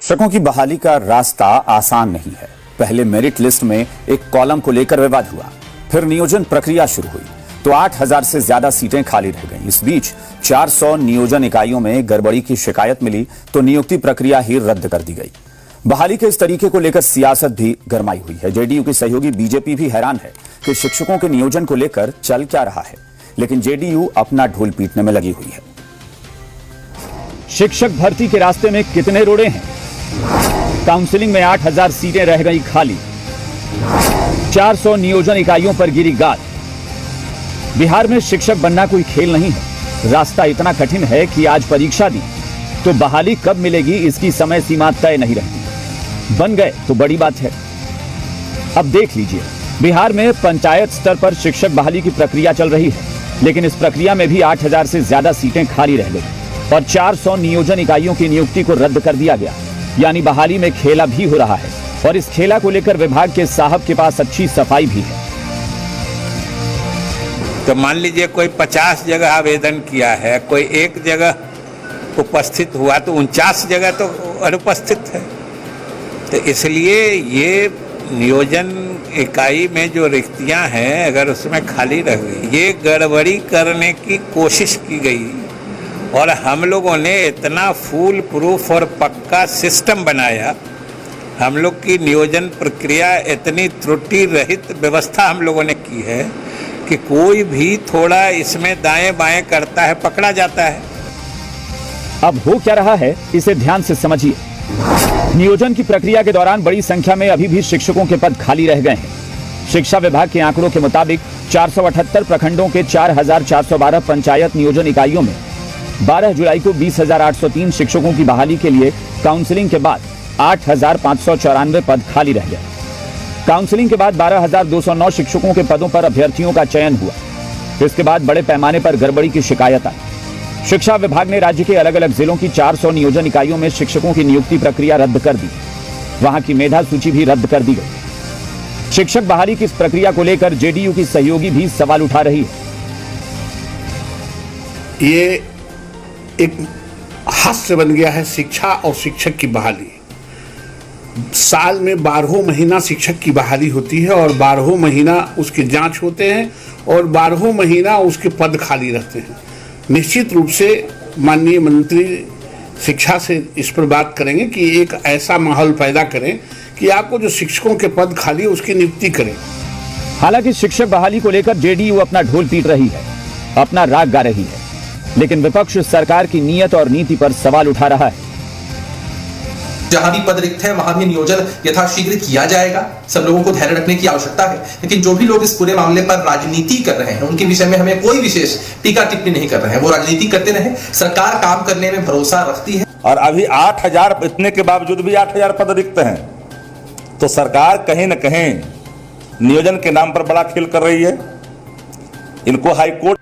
शिक्षकों की बहाली का रास्ता आसान नहीं है। पहले मेरिट लिस्ट में एक कॉलम को लेकर विवाद हुआ, फिर नियोजन प्रक्रिया शुरू हुई तो 8000 से ज्यादा सीटें खाली रह गईं। इस बीच 400 नियोजन इकाइयों में गड़बड़ी की शिकायत मिली तो नियुक्ति प्रक्रिया ही रद्द कर दी गई। बहाली के इस तरीके को लेकर सियासत भी गरमाई हुई है। जेडीयू की सहयोगी बीजेपी भी हैरान है कि शिक्षकों के नियोजन को लेकर चल क्या रहा है, लेकिन जेडीयू अपना ढोल पीटने में लगी हुई है। शिक्षक भर्ती के रास्ते में कितने रोड़े हैं? काउंसलिंग में 8000 सीटें रह गई खाली, 400 नियोजन इकाइयों पर गिरी गाज। बिहार में शिक्षक बनना कोई खेल नहीं है। रास्ता इतना कठिन है कि आज परीक्षा दी तो बहाली कब मिलेगी इसकी समय सीमा तय नहीं रहती। बन गए तो बड़ी बात है। अब देख लीजिए, बिहार में पंचायत स्तर पर शिक्षक बहाली की प्रक्रिया चल रही है, लेकिन इस प्रक्रिया में भी 8000 से ज्यादा सीटें खाली रह गई और 400 नियोजन इकाइयों की नियुक्ति को रद्द कर दिया गया। यानी बहाली में खेला भी हो रहा है और इस खेला को लेकर विभाग के साहब के पास अच्छी सफाई भी है। तो मान लीजिए कोई 50 जगह आवेदन किया है, कोई एक जगह उपस्थित हुआ तो 49 जगह तो अनुपस्थित है। तो इसलिए ये नियोजन इकाई में जो रिक्तियां हैं, अगर उसमें खाली रह गई, ये गड़बड़ी करने की कोशिश की गई और हम लोगों ने इतना फूल प्रूफ और पक्का सिस्टम बनाया। हम लोग की नियोजन प्रक्रिया इतनी त्रुटि रहित व्यवस्था हम लोगों ने की है कि कोई भी थोड़ा इसमें दाएं बाएं करता है पकड़ा जाता है। अब हो क्या रहा है इसे ध्यान से समझिए। नियोजन की प्रक्रिया के दौरान बड़ी संख्या में अभी भी शिक्षकों के पद खाली रह गए हैं। शिक्षा विभाग के आंकड़ों के मुताबिक 478 प्रखंडों के 4412 पंचायत नियोजन इकाइयों में 12 जुलाई को 20,803 शिक्षकों की बहाली के लिए काउंसलिंग के बाद 8,594 पद खाली रह गए। काउंसलिंग के बाद 12,209 शिक्षकों के पदों पर अभ्यर्थियों का चयन हुआ। इसके बाद बड़े पैमाने पर गड़बड़ी की शिकायत आई। शिक्षा विभाग ने राज्य के अलग अलग जिलों की 400 नियोजन इकाइयों में शिक्षकों की नियुक्ति प्रक्रिया रद्द कर दी। वहां की मेधा सूची भी रद्द कर दी गई। शिक्षक बहाली की इस प्रक्रिया को लेकर जेडीयू की सहयोगी भी सवाल उठा रही है। ये एक हास्य बन गया है शिक्षा और शिक्षक की बहाली। साल में 12 महीना शिक्षक की बहाली होती है और 12 महीना उसके जांच होते हैं और 12 महीना उसके पद खाली रहते हैं। निश्चित रूप से माननीय मंत्री शिक्षा से इस पर बात करेंगे कि एक ऐसा माहौल पैदा करें कि आपको जो शिक्षकों के पद खाली है उसकी नियुक्ति करें। हालांकि शिक्षक बहाली को लेकर जेडीयू अपना ढोल पीट रही है, अपना राग गा रही है, लेकिन विपक्ष सरकार की नीयत और नीति पर सवाल उठा रहा है। जहां भी पद रिक्त है वहां भी नियोजन यथाशीघ्र किया जाएगा। सब लोगों को धैर्य रखने की आवश्यकता है, लेकिन जो भी लोग इस पूरे मामले पर राजनीति कर रहे हैं उनके विषय में हमें कोई विशेष टीका टिप्पणी नहीं कर रहे हैं। वो राजनीति करते रहे, सरकार काम करने में भरोसा रखती है। और अभी 8000 इतने के बावजूद भी 8000 पद रिक्त हैं, तो सरकार कहीं न कहीं नियोजन के नाम पर बड़ा खेल कर रही है। इनको हाईकोर्ट